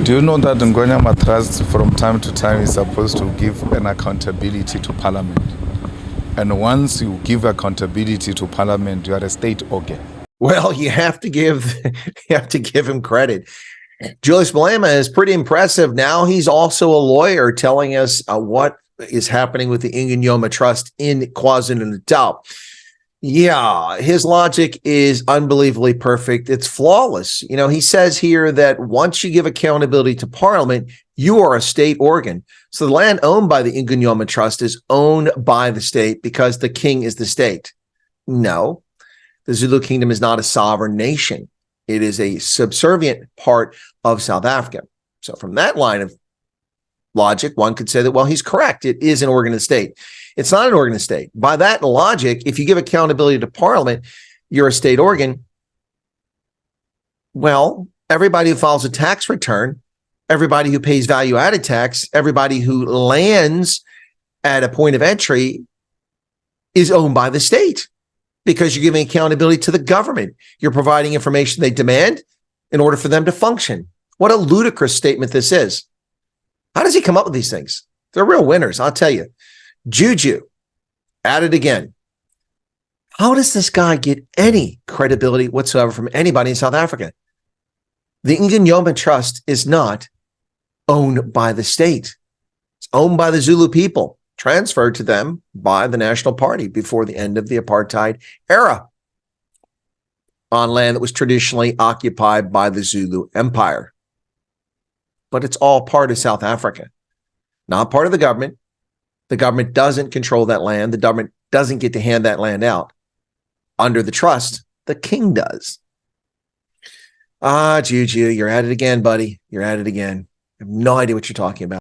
Do you know that Ingonyama Trust from time to time is supposed to give an accountability to Parliament? And once you give accountability to Parliament, you are a state organ. Well, you have to give him credit. Julius Malema is pretty impressive. Now he's also a lawyer telling us what is happening with the Ingonyama Trust in KwaZulu-Natal. Yeah, his logic is unbelievably perfect. It's flawless. You know, he says here that once you give accountability to Parliament, you are a state organ. So the land owned by the Ingonyama Trust is owned by the state because the king is the state. No, the Zulu Kingdom is not a sovereign nation. It is a subservient part of South Africa. So from that line of logic, one could say that, well, he's correct. It is an organ of the state. It's not an organ of the state. By that logic, if you give accountability to Parliament, you're a state organ. Well, everybody who files a tax return, everybody who pays value-added tax, everybody who lands at a point of entry is owned by the state because you're giving accountability to the government. You're providing information they demand in order for them to function. What a ludicrous statement this is. How does he come up with these things? They're real winners, I'll tell you. Juju, at it again. How does this guy get any credibility whatsoever from anybody in South Africa? The Ingonyama Trust is not owned by the state. It's owned by the Zulu people, transferred to them by the National Party before the end of the apartheid era on land that was traditionally occupied by the Zulu Empire. But it's all part of South Africa, not part of the government. The government doesn't control that land. The government doesn't get to hand that land out. Under the trust, the king does. Juju, you're at it again, buddy. You're at it again. I have no idea what you're talking about.